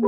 Hey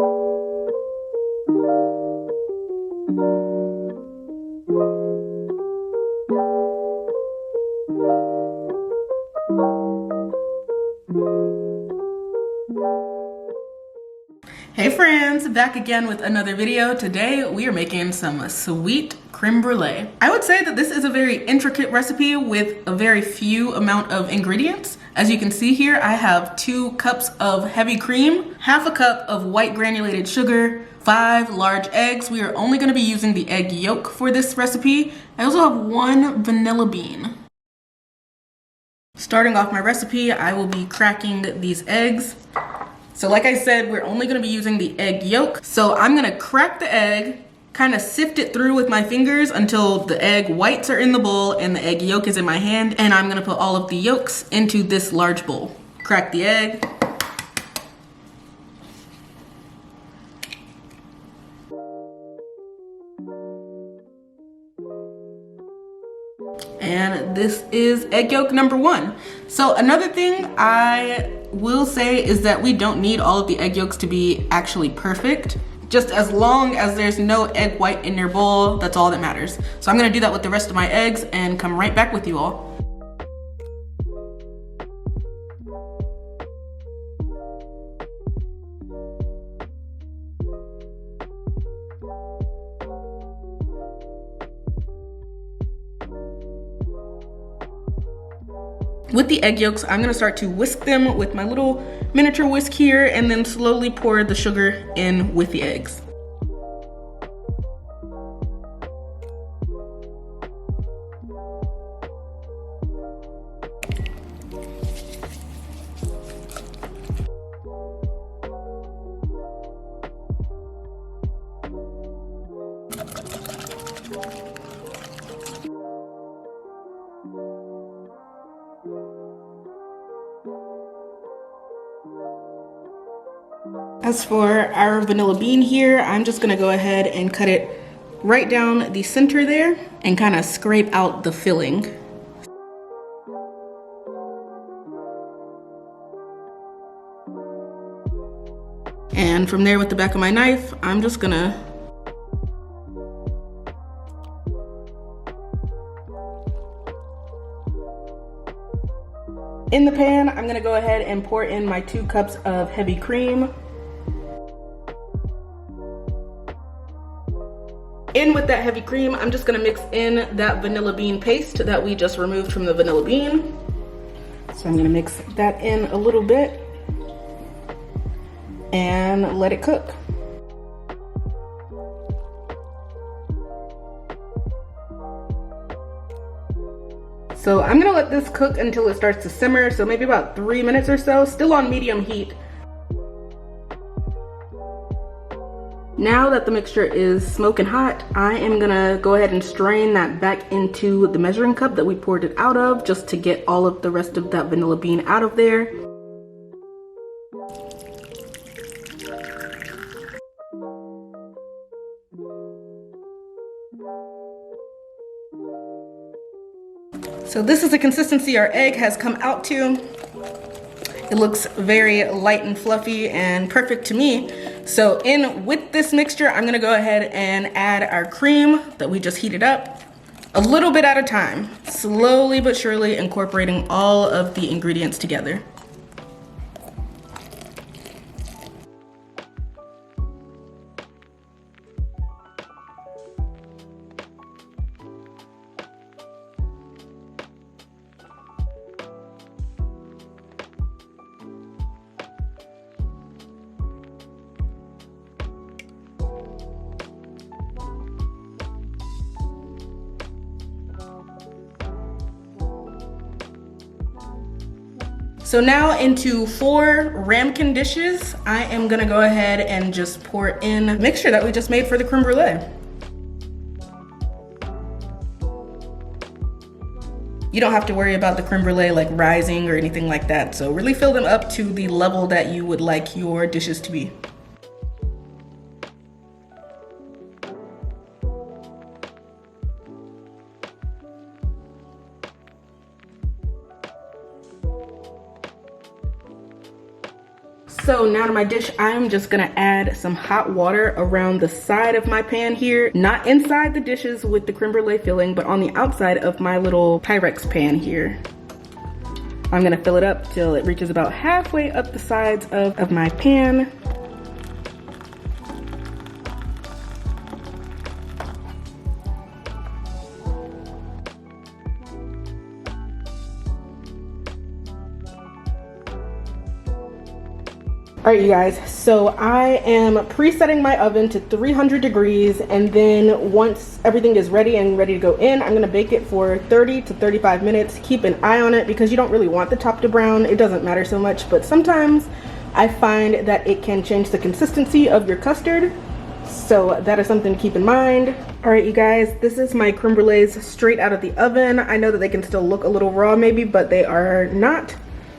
friends, back again with another video. Today we are making some sweet creme brulee. I would say that this is a very intricate recipe with a very few amount of ingredients. As you can see here, I have 2 cups of heavy cream, half a cup of white granulated sugar, 5 large eggs. We are only going to be using the egg yolk for this recipe. I also have 1 vanilla bean. Starting off my recipe, I will be cracking these eggs. So like I said, we're only gonna be using the egg yolk. So I'm gonna crack the egg, kind of sift it through with my fingers until the egg whites are in the bowl and the egg yolk is in my hand. And I'm gonna put all of the yolks into this large bowl. Crack the egg. And this is egg yolk number 1. So another thing I will say is that we don't need all of the egg yolks to be actually perfect. Just as long as there's no egg white in your bowl, that's all that matters. So I'm gonna do that with the rest of my eggs and come right back with you all. With the egg yolks, I'm gonna start to whisk them with my little miniature whisk here and then slowly pour the sugar in with the eggs. As for our vanilla bean here, I'm just gonna go ahead and cut it right down the center there and kind of scrape out the filling. And from there with the back of my knife, I'm just gonna in the pan, I'm gonna go ahead and pour in my 2 cups of heavy cream. In with that heavy cream, I'm just gonna mix in that vanilla bean paste that we just removed from the vanilla bean. So I'm gonna mix that in a little bit and let it cook. So I'm gonna let this cook until it starts to simmer, so maybe about 3 minutes or so, still on medium heat. Now that the mixture is smoking hot, I am gonna go ahead and strain that back into the measuring cup that we poured it out of, just to get all of the rest of that vanilla bean out of there. So this is the consistency our egg has come out to. It looks very light and fluffy and perfect to me. So in with this mixture, I'm gonna go ahead and add our cream that we just heated up, a little bit at a time, slowly but surely incorporating all of the ingredients together. So now into 4 ramekin dishes, I am gonna go ahead and just pour in the mixture that we just made for the creme brulee. You don't have to worry about the creme brulee like rising or anything like that. So really fill them up to the level that you would like your dishes to be. So now to my dish, I'm just gonna add some hot water around the side of my pan here. Not inside the dishes with the creme brulee filling, but on the outside of my little Pyrex pan here. I'm gonna fill it up till it reaches about halfway up the sides of my pan. All right, you guys, so I am presetting my oven to 300 degrees, and then once everything is ready and ready to go in, I'm gonna bake it for 30 to 35 minutes. Keep an eye on it because you don't really want the top to brown. It doesn't matter so much, but sometimes I find that it can change the consistency of your custard. So that is something to keep in mind. All right, you guys, this is my creme brulees straight out of the oven. I know that they can still look a little raw maybe, but they are not.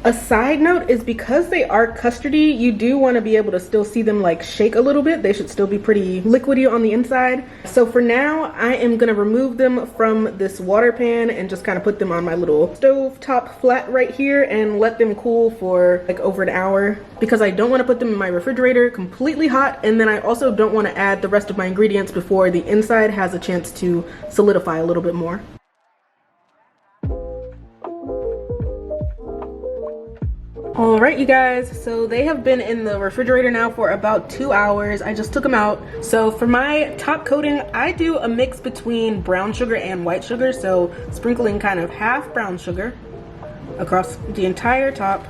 A side note is because they are custardy, you do want to be able to still see them like shake a little bit. They should still be pretty liquidy on the inside. So for now, I am going to remove them from this water pan and just kind of put them on my little stove top flat right here and let them cool for like over an hour, because I don't want to put them in my refrigerator completely hot, and then I also don't want to add the rest of my ingredients before the inside has a chance to solidify a little bit more. All right, you guys, so they have been in the refrigerator now for about 2 hours. I just took them out. So for my top coating, I do a mix between brown sugar and white sugar. So sprinkling kind of half brown sugar across the entire top.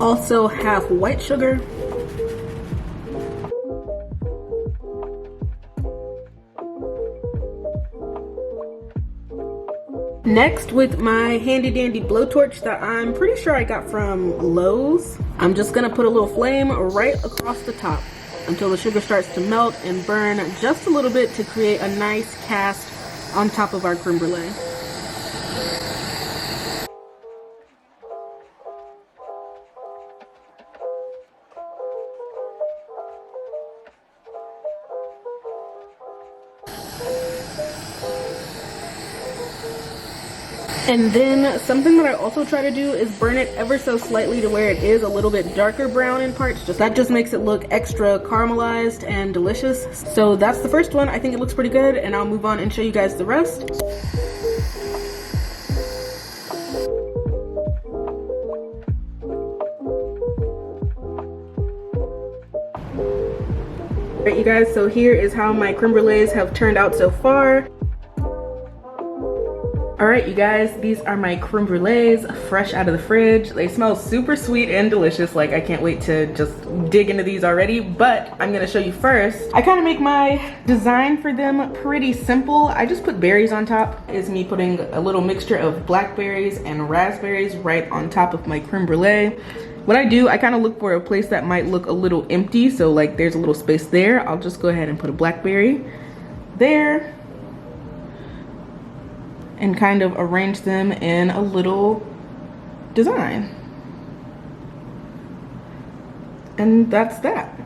Also half white sugar. Next, with my handy dandy blowtorch that I'm pretty sure I got from Lowe's, I'm just gonna put a little flame right across the top until the sugar starts to melt and burn just a little bit to create a nice cast on top of our creme brulee. And then something that I also try to do is burn it ever so slightly to where it is a little bit darker brown in parts. That just makes it look extra caramelized and delicious. So that's the first one. I think it looks pretty good, and I'll move on and show you guys the rest. All right, you guys, so here is how my creme brulees have turned out so far. All right, you guys, these are my creme brulees fresh out of the fridge. They smell super sweet and delicious. Like, I can't wait to just dig into these already, but I'm gonna show you first. I kind of make my design for them pretty simple. I just put berries on top. Is me putting a little mixture of blackberries and raspberries right on top of my creme brulee. What I do, I kind of look for a place that might look a little empty, so like there's a little space there. I'll just go ahead and put a blackberry there and kind of arrange them in a little design. And that's that.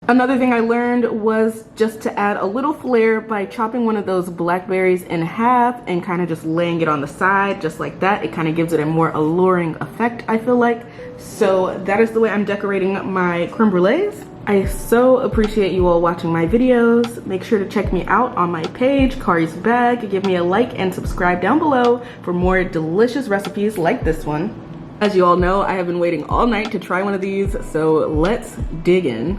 Another thing I learned was just to add a little flair by chopping one of those blackberries in half and kind of just laying it on the side just like that. It kind of gives it a more alluring effect, I feel like. So that is the way I'm decorating my creme brulees. I so appreciate you all watching my videos. Make sure to check me out on my page, Kari's Bag. Give me a like and subscribe down below for more delicious recipes like this one. As you all know, I have been waiting all night to try one of these, so let's dig in.